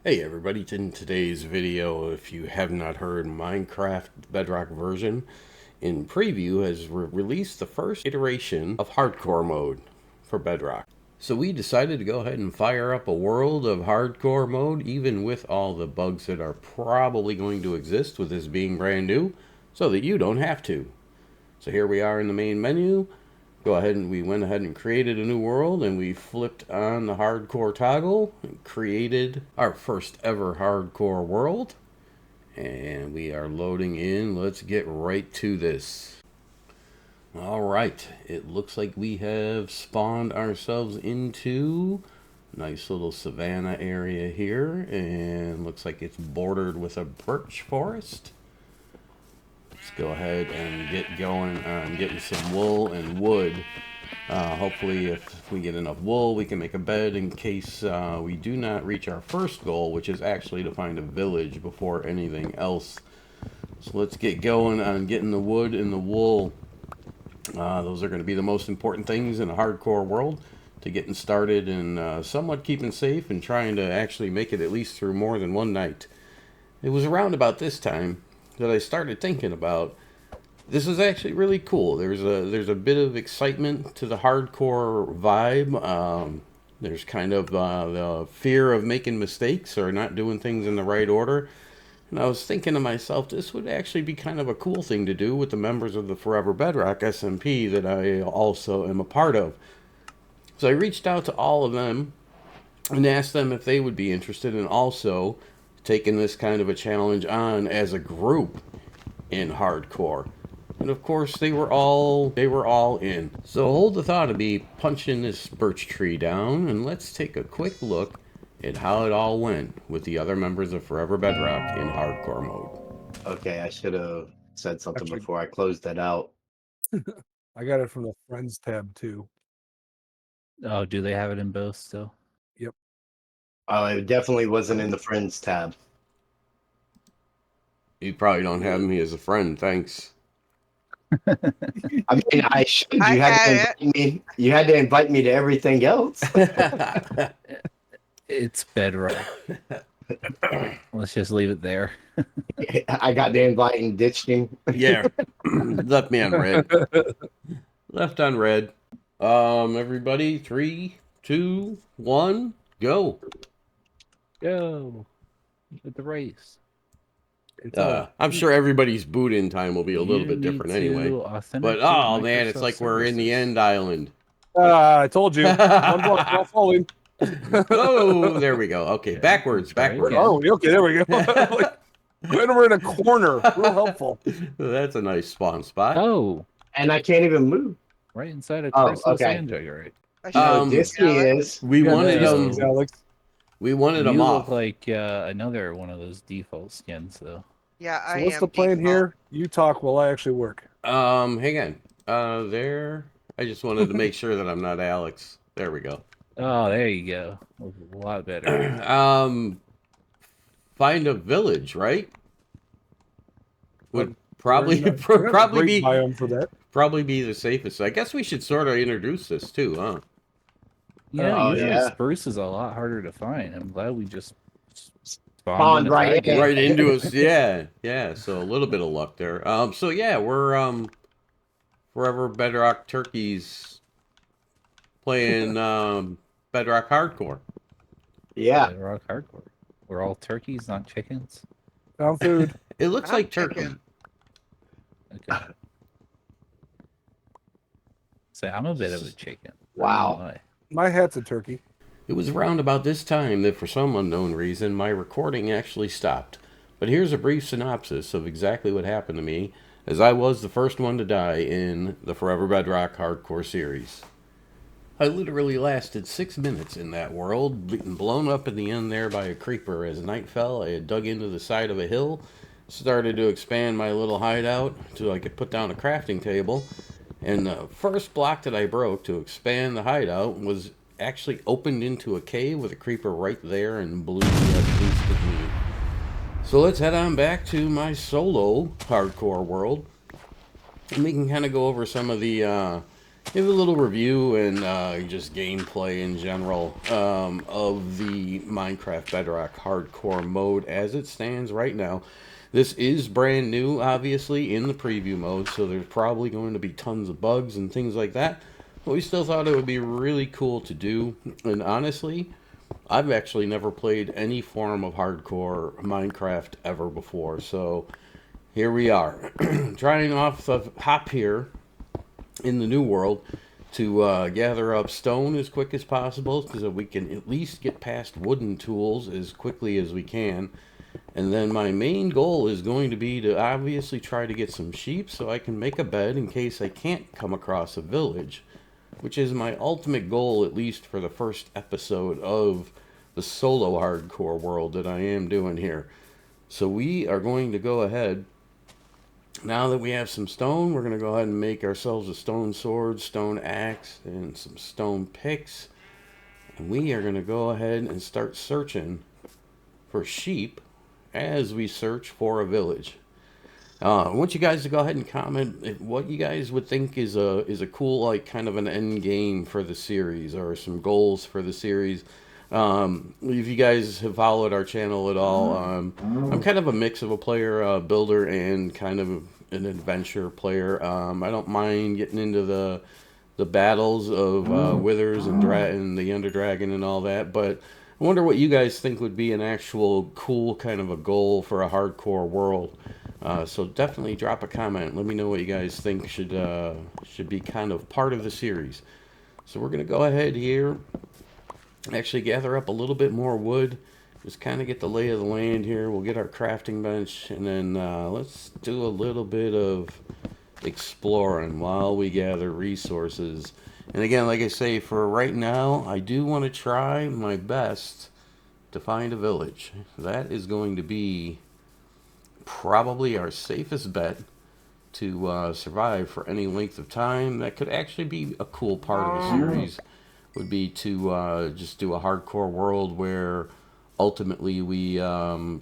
Hey everybody, in today's video, if you have not heard, Minecraft Bedrock version in preview has released the first iteration of Hardcore Mode for Bedrock. So we decided to go ahead and fire up a world of Hardcore Mode, even with all the bugs that are probably going to exist with this being brand new, so that you don't have to. So here we are in the main menu. We went ahead and created a new world, and we flipped on the hardcore toggle and created our first ever hardcore world. And we are loading in. Let's get right to this. Alright, it looks like we have spawned ourselves into a nice little savanna area here, and looks like it's bordered with a birch forest. Let's go ahead and get going on getting some wool and wood. Hopefully if we get enough wool, we can make a bed in case we do not reach our first goal, which is actually to find a village before anything else. So let's get going on getting the wood and the wool. Those are going to be the most important things in a hardcore world to getting started and somewhat keeping safe and trying to actually make it at least through more than one night. It was around about this time that I started thinking about, this is actually really cool. There's a bit of excitement to the hardcore vibe. There's kind of the fear of making mistakes or not doing things in the right order. And I was thinking to myself, this would actually be kind of a cool thing to do with the members of the Forever Bedrock SMP that I also am a part of. So I reached out to all of them and asked them if they would be interested in also taking this kind of a challenge on as a group in hardcore. And of course they were all in. So hold the thought of me punching this birch tree down, and let's take a quick look at how it all went with the other members of Forever Bedrock in hardcore mode. Okay, I should have said something before I closed that out. I got it from the Friends tab too. Oh, do they have it in both still? Yep. Oh, it definitely wasn't in the Friends tab. You probably don't have me as a friend, thanks. I mean, I should. You had to invite me. You had to invite me to everything else. It's Bedrock. Let's just leave it there. I got the invite and ditched him. Yeah, left me on red. Left on red. Everybody, 3, 2, 1, go. Go with the race. I'm sure everybody's boot in time will be a little bit different anyway. But oh man, it's like we're in the end island. I told you. One block, not falling. Oh, there we go. Okay, backwards. Oh, okay, there we go. When we're in a corner, real helpful. That's a nice spawn spot. Oh, and I can't even move. Right inside a crystal sand jugger, right? This is. We wanted them. Alex. We wanted them you off. Look like another one of those default skins, though. Yeah, so what's the plan here? You talk while I actually work. Hang on. There. I just wanted to make sure that I'm not Alex. There we go. Oh, there you go. A lot better. Find a village, right? Would probably be biome for that. Probably be the safest. I guess we should sort of introduce this too, huh? Yeah, usually spruce is a lot harder to find. I'm glad we just spawned right into us. Yeah. So a little bit of luck there. So yeah, we're Forever Bedrock turkeys playing Bedrock Hardcore. Yeah, Bedrock Hardcore. We're all turkeys, not chickens. Found food. It looks like turkey. Okay. So I'm a bit of a chicken. Wow. My hat's a turkey. It was around about this time that for some unknown reason my recording actually stopped. But here's a brief synopsis of exactly what happened to me, as I was the first one to die in the Forever Bedrock Hardcore series. I literally lasted 6 minutes in that world, being blown up in the end there by a creeper. As night fell, I had dug into the side of a hill, started to expand my little hideout so I could put down a crafting table, and the first block that I broke to expand the hideout was actually opened into a cave with a creeper right there and blew me up instantly. So let's head on back to my solo hardcore world, and we can kind of go over some of the give a little review and just gameplay in general of the Minecraft Bedrock Hardcore mode as it stands right now. This is brand new, obviously, in the preview mode, so there's probably going to be tons of bugs and things like that. But we still thought it would be really cool to do, and honestly, I've actually never played any form of hardcore Minecraft ever before, so here we are, trying off the hop here in the new world to gather up stone as quick as possible so that we can at least get past wooden tools as quickly as we can. And then my main goal is going to be to obviously try to get some sheep so I can make a bed in case I can't come across a village, which is my ultimate goal, at least for the first episode of the solo hardcore world that I am doing here. So we are going to go ahead. Now that we have some stone, we're going to go ahead and make ourselves a stone sword, stone axe, and some stone picks. And we are going to go ahead and start searching for sheep as we search for a village. I want you guys to go ahead and comment what you guys would think is a cool, like, kind of an end game for the series, or some goals for the series. If you guys have followed our channel at all, I'm kind of a mix of a player, builder, and kind of an adventure player. I don't mind getting into the battles of withers and the Ender Dragon and all that, but I wonder what you guys think would be an actual cool kind of a goal for a hardcore world. So definitely drop a comment. Let me know what you guys think should be kind of part of the series. So we're going to go ahead here, actually gather up a little bit more wood, just kind of get the lay of the land here. We'll get our crafting bench, and then let's do a little bit of exploring while we gather resources. And again, like I say, for right now, I do want to try my best to find a village. That is going to be probably our safest bet to survive for any length of time. That could actually be a cool part of the series, would be to just do a hardcore world where ultimately we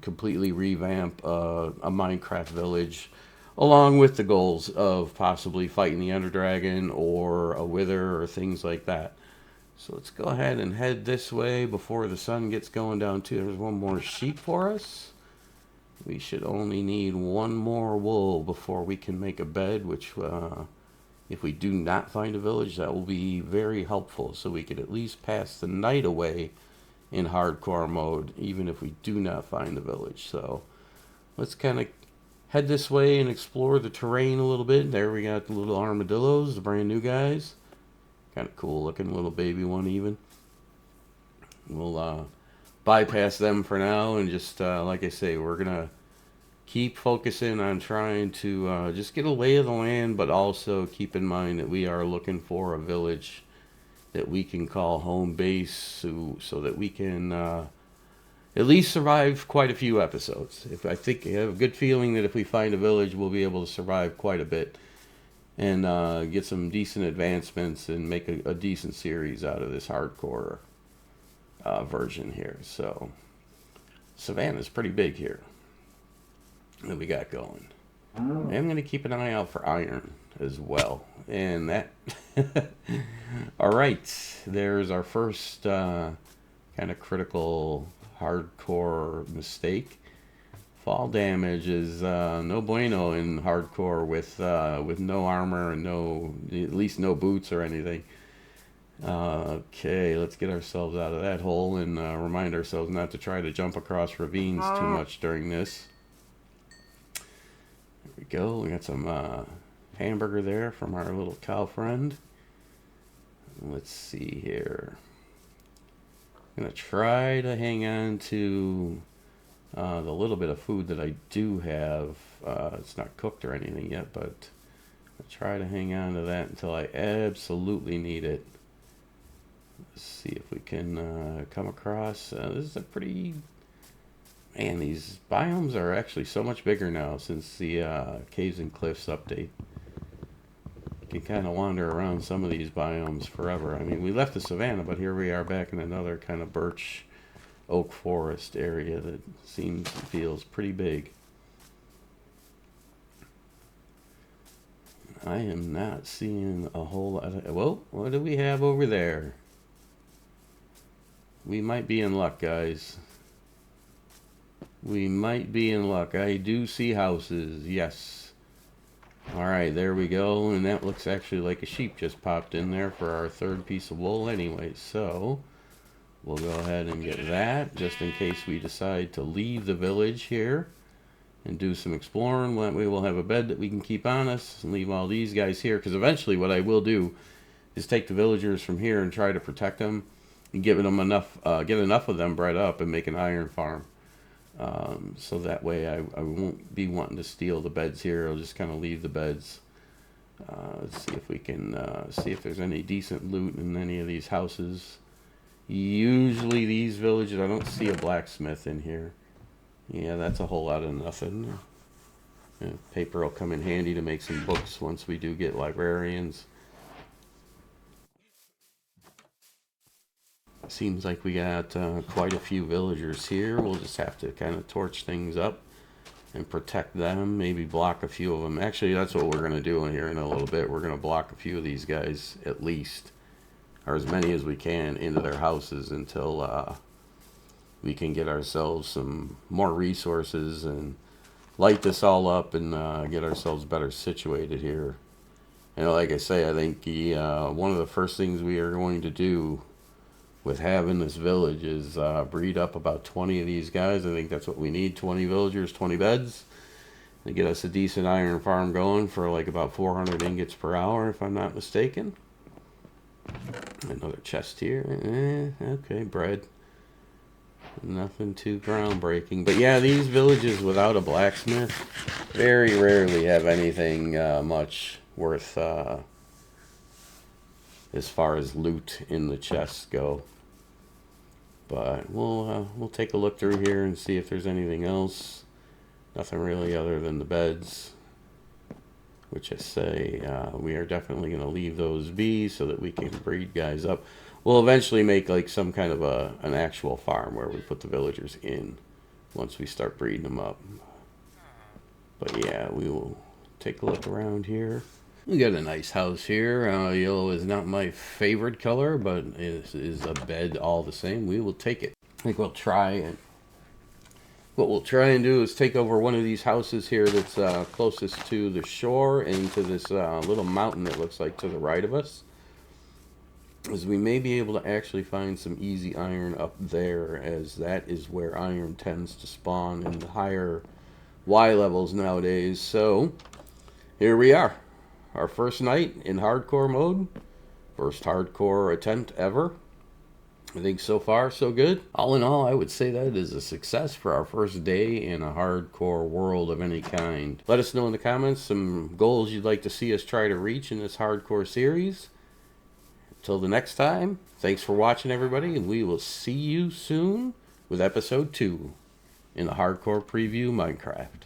completely revamp a Minecraft village, along with the goals of possibly fighting the Ender Dragon or a Wither or things like that. So let's go ahead and head this way before the sun gets going down too. There's one more sheep for us. We should only need one more wool before we can make a bed, which if we do not find a village, that will be very helpful, so we could at least pass the night away in hardcore mode, even if we do not find the village. So let's kind of head this way and explore the terrain a little bit. There we got the little armadillos, the brand new guys. Kind of cool looking little baby one even. We'll bypass them for now and just, like I say, we're going to keep focusing on trying to just get a lay of the land, but also keep in mind that we are looking for a village that we can call home base, so that we can at least survive quite a few episodes. I think I have a good feeling that if we find a village, we'll be able to survive quite a bit and get some decent advancements and make a decent series out of this hardcore version here. So Savannah's pretty big here that we got going. I'm going to keep an eye out for iron as well. And that alright, there's our first kind of critical hardcore mistake. Fall damage is no bueno in hardcore with no armor and at least no boots or anything. Okay, let's get ourselves out of that hole and remind ourselves not to try to jump across ravines too much during this. There we go. We got some hamburger there from our little cow friend. Let's see here. I'm going to try to hang on to the little bit of food that I do have. It's not cooked or anything yet, but I'll try to hang on to that until I absolutely need it. Let's see if we can come across. This is a pretty... Man, these biomes are actually so much bigger now since the Caves and Cliffs update. You can kind of wander around some of these biomes forever. I mean, we left the savannah, but here we are back in another kind of birch oak forest area that seems and feels pretty big. I am not seeing a whole lot of... Whoa, what do we have over there? We might be in luck, guys. We might be in luck. I do see houses, yes. Alright, there we go. And that looks actually like a sheep just popped in there for our third piece of wool anyway. So, we'll go ahead and get that, just in case we decide to leave the village here and do some exploring. That way we'll have a bed that we can keep on us and leave all these guys here. Because eventually what I will do is take the villagers from here and try to protect them and give them enough, get enough of them bred up and make an iron farm. So that way I won't be wanting to steal the beds here. I'll just kind of leave the beds. Let's see if we can see if there's any decent loot in any of these houses. Usually these villages, I don't see a blacksmith in here. Yeah, that's a whole lot of nothing. Yeah, paper will come in handy to make some books once we do get librarians. Seems like we got quite a few villagers here. We'll just have to kind of torch things up and protect them. Maybe block a few of them. Actually, that's what we're going to do in here in a little bit. We're going to block a few of these guys at least, or as many as we can, into their houses until we can get ourselves some more resources and light this all up and get ourselves better situated here. And like I say, I think one of the first things we are going to do with having this village is breed up about 20 of these guys. I think that's what we need, 20 villagers, 20 beds, to get us a decent iron farm going for like about 400 ingots per hour, if I'm not mistaken. Another chest here. Okay, bread. Nothing too groundbreaking. But yeah, these villages without a blacksmith very rarely have anything much worth as far as loot in the chests go. But we'll take a look through here and see if there's anything else. Nothing really other than the beds, which I say we are definitely going to leave those be so that we can breed guys up. We'll eventually make like some kind of an actual farm where we put the villagers in once we start breeding them up. But yeah, we will take a look around here. We got a nice house here. Yellow is not my favorite color, but it is a bed all the same. We will take it. I think we'll try it. What we'll try and do is take over one of these houses here that's closest to the shore and to this little mountain that looks like to the right of us. As we may be able to actually find some easy iron up there, as that is where iron tends to spawn in the higher Y levels nowadays. So here we are. Our first night in hardcore mode. First hardcore attempt ever. I think so far so good. All in all, I would say that is a success for our first day in a hardcore world of any kind. Let us know in the comments some goals you'd like to see us try to reach in this hardcore series. Until the next time, thanks for watching everybody, and we will see you soon with episode 2 in the hardcore preview Minecraft.